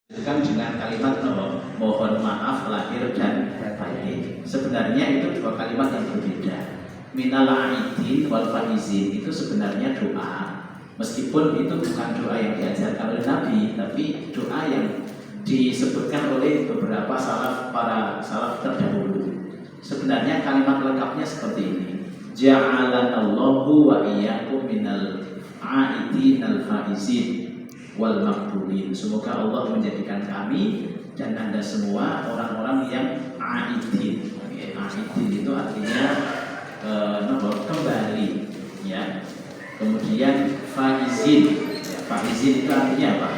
Itu kan dengan kalimat mohon maaf lahir dan batin. Sebenarnya itu dua kalimat yang berbeda. Minal aidin wal faizin itu sebenarnya doa, meskipun itu bukan doa yang diajarkan oleh Nabi, tapi doa yang disebutkan oleh beberapa para salaf terdahulu. Sebenarnya kalimat lengkapnya seperti ini: Ja'alanallahu wa iyyakum minal aidin al faizin wal makbulin. Semoga Allah menjadikan kami dan Anda semua orang-orang yang aidin. Aidin itu artinya kembali, ya. Kemudian faizin. Ya, faizin itu artinya apa?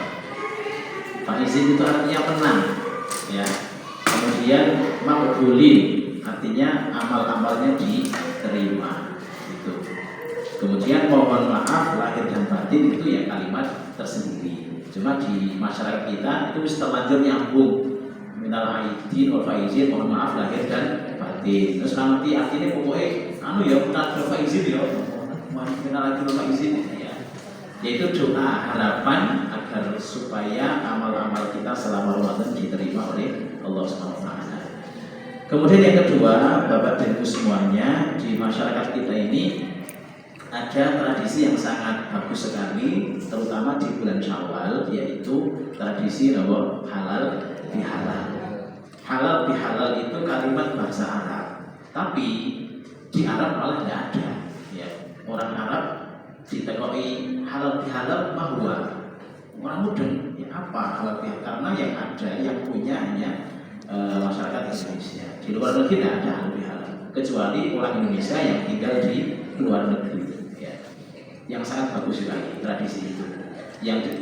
Faizin itu artinya menang, ya. Kemudian makbulin artinya amal-amalnya diterima. Gitu. Kemudian mohon maaf lahir dan batin itu ya kalimat tersendiri. Cuma di masyarakat kita itu terlanjur nyambung minal aidin wal faizin, mohon maaf lahir dan batin. Terus nanti artinya pokoknya ya minal faizin ya minal aidin wal faizin ya. Yaitu doa harapan agar supaya amal-amal kita selama Ramadan diterima oleh Allah SWT. Kemudian yang kedua, Bapak dan Ibu semuanya, di masyarakat kita ini ada tradisi yang sangat bagus sekali, terutama di bulan Syawal, yaitu tradisi halal bihalal. Halal bihalal itu kalimat bahasa Arab, tapi di Arab malah tidak ada. Ya, orang Arab ditekoi halal bihalal bahwa orang mudeng, ya apa halal bihalal? Karena yang ada, yang punya hanya masyarakat Indonesia. Di luar negeri tidak ada halal bihalal, kecuali orang Indonesia yang tinggal di luar negeri. Yang sangat bagus sekali tradisi itu.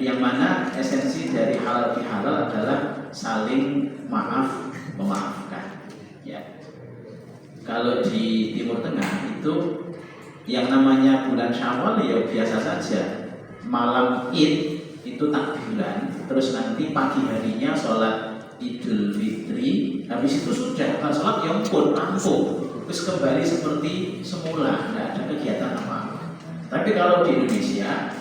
Yang mana esensi dari halal bihalal adalah saling maaf memaafkan. Ya. Kalau di Timur Tengah itu yang namanya bulan Syawal ya biasa saja. Malam Id itu takbiran, terus nanti pagi harinya sholat Idul Fitri, habis itu sudah sholat yang pun rampung, terus kembali seperti semula, tidak ada kegiatan apa-apa. Tapi kalau di Indonesia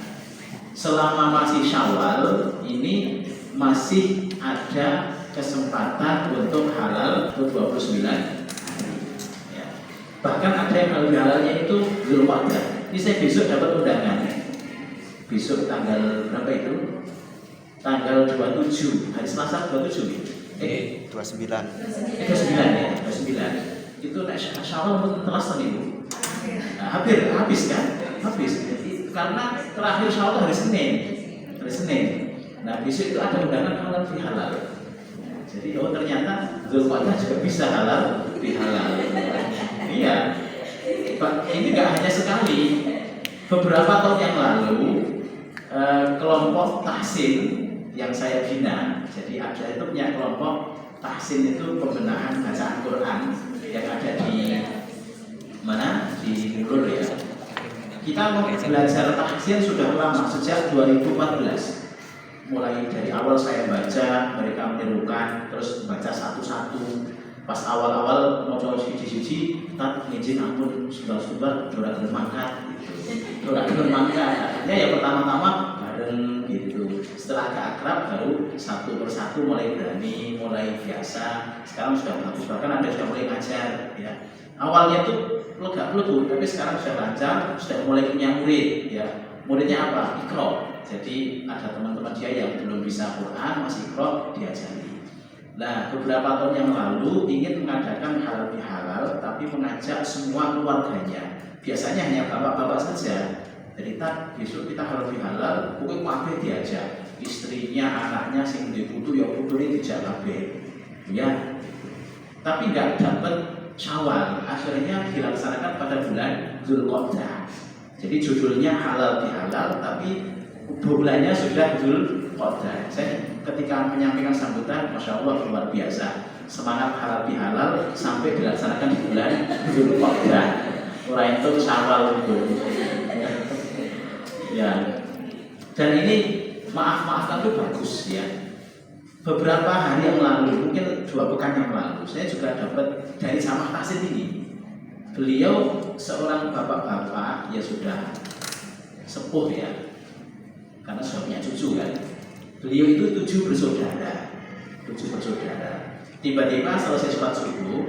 selama masih Syawal ini masih ada kesempatan untuk halal untuk 29 hari. Ya. Bahkan ada yang halalnya itu Zulqa'dah. Ini saya besok dapat undangan. Besok tanggal berapa itu? Tanggal 27, hari Selasa 27. 29. 29 ya, 29. Itu Syawal untuk terasa Ibu. Nah, habis kan? Habis. Jadi, karena terakhir Syawal hari Senin. Nah besok itu ada undangan halal bihalal. Jadi ternyata Zulqa'dah juga bisa halal bihalal. Iya. Ini nggak hanya sekali. Beberapa tahun yang lalu kelompok tahsin yang saya bina, jadi ada itu punya kelompok tahsin itu pembenahan bacaan Quran yang ada di mana? Di Nurul ya. Kita mau belajar tahsin sudah lama, sejak 2014. Mulai dari awal saya baca, mereka menirukan, terus baca satu-satu. Pas awal-awal mau coba suci-suci, tak izin ampun sudah gelem mangkat gitu. Gelem mangkat. Akhirnya ya pertama-tama bareng gitu. Setelah agak akrab baru satu persatu mulai berani, mulai biasa. Sekarang sudah bagus, bahkan ada sudah mulai ngajar ya. Awalnya tuh lega-lega, tapi sekarang sudah lancar, sudah mulai punya murid ya. Muridnya apa? Iqra. Jadi ada teman-teman dia yang belum bisa Quran, masih Iqra, diajari. Nah, beberapa tahun yang lalu ingin mengadakan halal bihalal, tapi mengajak semua keluarganya. Biasanya hanya bapak-bapak saja. Jadi besok kita halal bihalal, pokoknya kabeh diajak. Istrinya, anaknya, sing dibutuh ya putune dijak kabeh. Ya. Tapi nggak dapat Syawal, akhirnya dilaksanakan pada bulan Zulqa'dah. Jadi judulnya halal bihalal, tapi bulannya sudah Zulqa'dah. Saya ketika menyampaikan sambutan, masya Allah luar biasa, semangat halal bihalal sampai dilaksanakan di bulan Zulqa'dah. Orang itu Syawal itu. Ya. Dan ini maaf-maafkan itu bagus ya. Beberapa hari yang lalu, mungkin 2 pekan yang lalu, saya juga dapat dari Samah Tahsin ini. Beliau seorang bapak-bapak, ya sudah sepuh ya, karena sudah punya cucu kan. Beliau itu 7 bersaudara. Tiba-tiba selesai sholat subuh,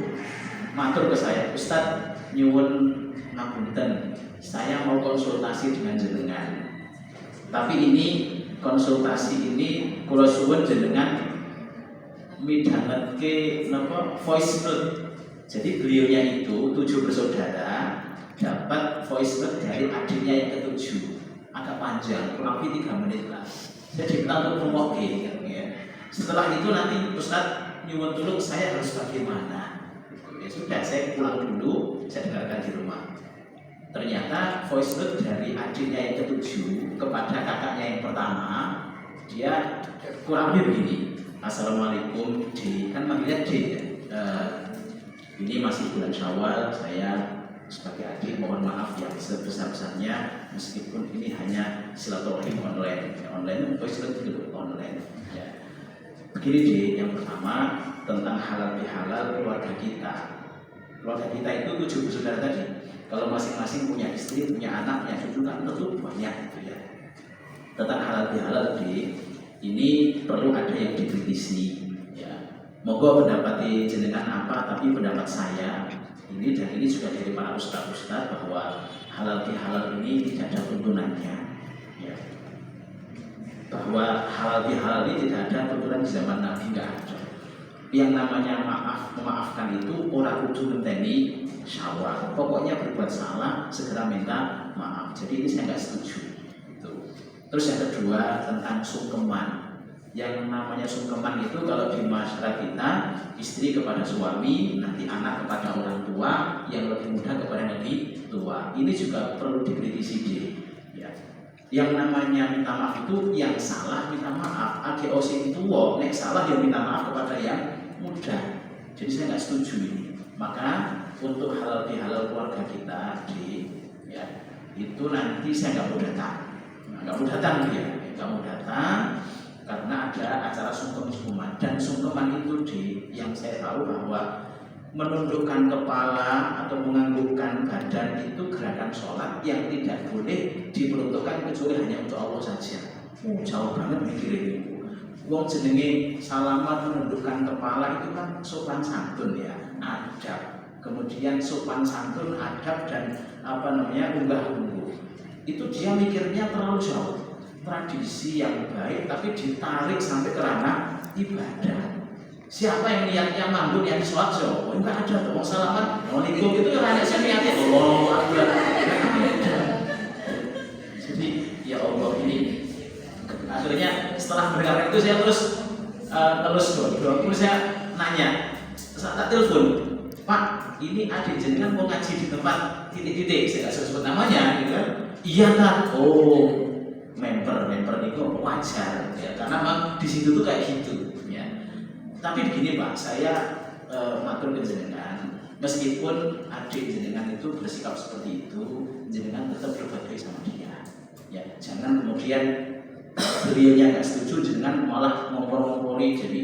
matur ke saya, Ustaz, nyuwun ngapunten, saya mau konsultasi dengan jenengan. Tapi ini konsultasi ini kula suwun jenengan midhangetke napa voice note. Jadi beliaunya itu 7 bersaudara dapat voice note dari adiknya yang ke-7. Agak panjang, kurang lebih 3 menit lah. Jadi kita untuk promosi ya. Setelah itu nanti Ustaz nyuwun dulu saya harus bagaimana. Ya sudah, saya pulang dulu, saya dengarkan di rumah. Ternyata voice note dari adiknya yang ke-7 kepada kakaknya yang pertama, dia kurang lebih begini. Assalamualaikum D, kan manggilnya D ya. Ini masih bulan Syawal, saya sebagai adik mohon maaf yang sebesar-besarnya meskipun ini hanya silaturahim online. Online voice note itu online ya. Begini D, yang pertama tentang halal bihalal keluarga kita. Keluarga kita itu 7 bersaudara tadi. Kalau masing-masing punya istri, punya anak, punya cucu kan tentu banyak gitu ya. Tentang halal bihalal D, ini perlu ada yang dikritisi ya. Moga pendapat jenengan apa, tapi pendapat saya ini dan ini juga dari para ustaz-ustaz bahwa halal bihalal ini tidak ada tuntunannya ya. Bahwa halal bihalal ini tidak ada tuntunan di zaman Nabi, nggak ada. Yang namanya memaafkan itu orang kudu ngenteni syawal. Pokoknya berbuat salah segera minta maaf. Jadi ini saya nggak setuju. Itu. Terus yang kedua tentang sungkeman. Yang namanya sungkeman itu kalau di masyarakat kita, istri kepada suami, nanti anak kepada orang tua, yang lebih muda kepada yang lebih tua. Ini juga perlu dikritisi deh. Ya. Yang namanya minta maaf itu yang salah minta maaf. AGOC itu nek salah dia minta maaf kepada yang muda. Jadi saya nggak setuju ini. Maka untuk halal bihalal keluarga kita ya, itu nanti saya nggak mau datang. Nggak mau datang karena ada acara sungkeman dan sungkeman itu yang saya tahu bahwa menundukkan kepala atau menganggukkan badan itu gerakan sholat yang tidak boleh diperuntukkan kecuali hanya untuk Allah saja. Jauh banget mikirin itu. Wong jenenge salaman menundukkan kepala itu kan sopan santun ya, adab. Kemudian sopan santun, adab dan unggah-ungguh. Itu dia mikirnya terlalu jauh. Tradisi yang baik tapi ditarik sampai ke ranah ibadah. Siapa yang niatnya manggung yang sholat jauh? Enggak ada tuh. Mau salaman, Assalamualaikum itu kan hanya saya niatnya Allah Akbar. Jadi ya Allah ini akhirnya setelah mendengar itu saya terus saya nanya, saat telepon, Pak, ini adik jenengan mau ngaji di tempat titik-titik, saya nggak sebut namanya, gitu kan? Iya kan? Oh, member itu wajar, ya, karena memang di situ tuh kayak gitu, ya. Tapi begini Pak, saya matur ke jenengan, meskipun adik jenengan itu bersikap seperti itu, jenengan tetap berbuat baik sama dia, ya. Jangan kemudian beliaunya nggak setuju, jenengan malah ngompor-ngompori, jadi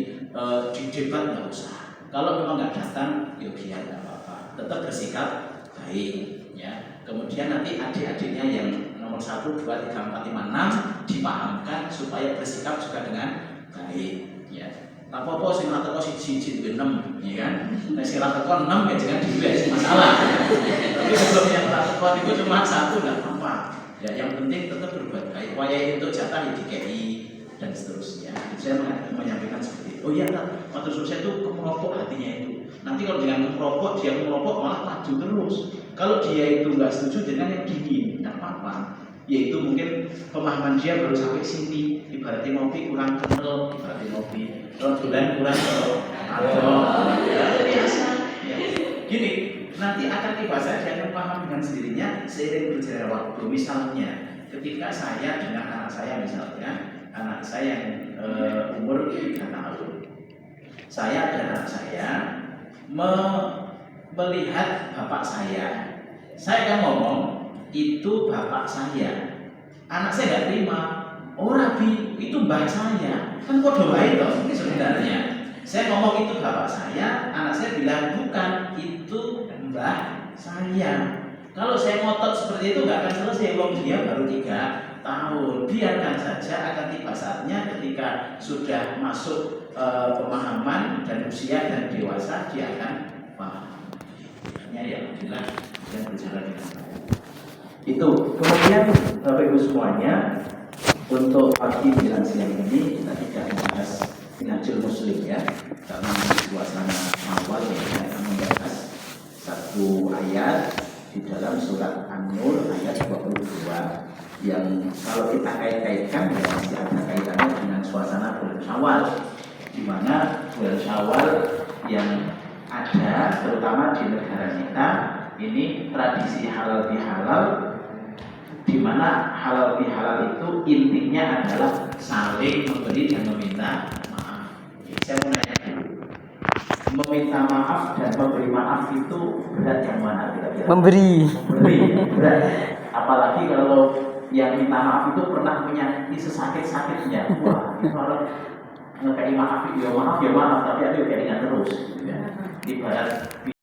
di debat nggak usah. Kalau memang nggak datang, ya biar nggak apa-apa. Tetap bersikap baik, ya. Kemudian nanti adik-adiknya yang nomor 1, 2, 3, 4, 5, 6 dipahamkan supaya bersikap juga dengan baik, ya. Apa-apa sing ora teko 1, 2, 6, ya kan? Nek sing ora teko 6 ya jangan diwes masalah. Tapi sebelum yang ora teko itu cuma 1 enggak apa-apa. Ya, yang penting tetap berbuat baik. Wayai untuk jatah ya DKI dan seterusnya. Saya menyampaikan seperti itu. Oh iya, matur suwun saya itu kemeropok hatinya itu. Nanti kalau dengan kemeropok, dia kemeropok malah maju terus. Kalau dia itu nggak setuju dengan yang dingin, tidak apa-apa. Yaitu mungkin pemahaman dia baru sampai sini. Ibaratnya ngopi kurang kental, ibaratnya ngopi bulan kurang biasa. Ya. Gini, nanti akan dibahas dia akan paham dengan sendirinya seiring berjalannya waktu. Misalnya, ketika saya dengan anak saya misalnya, anak saya yang umur 3 tahun, saya dan anak saya melihat bapak saya akan ngomong itu bapak saya, anak saya nggak terima. Oh Rabi, itu mbah saya, kan kode baik toh ini sebenarnya. Saya ngomong itu bapak saya, anak saya bilang bukan, itu mbah saya. Kalau saya ngotot seperti itu nggak akan selesai. Wong dia baru 3 tahun. Biarkan saja, akan tiba saatnya ketika sudah masuk pemahaman dan usia dan dewasa, dia akan paham. Ya, jelas dan berjalan dengan baik. Itu. Kemudian Bapak Ibu semuanya, untuk pagi menjelang siang ini kita tidak membahas Minhajul Muslim ya, karena suasana awal kita akan membahas satu ayat di dalam surat An-Nur ayat 22 yang kalau kita kait-kaitkan ya masih ada kaitannya dengan suasana bulan Syawal, di mana bulan Syawal yang ada terutama di negara kita ini tradisi halal bihalal, di mana halal bihalal itu intinya adalah saling memberi dan meminta maaf. Saya mau nanya dulu, meminta maaf dan memberi maaf itu berat yang mana kira-kira? Memberi berat. Apalagi kalau yang minta maaf itu pernah menyakiti sesakit-sakitnya. Wah, itu orang ngekei maaf, ya maaf, tapi ada yang ingat terus. Ibarat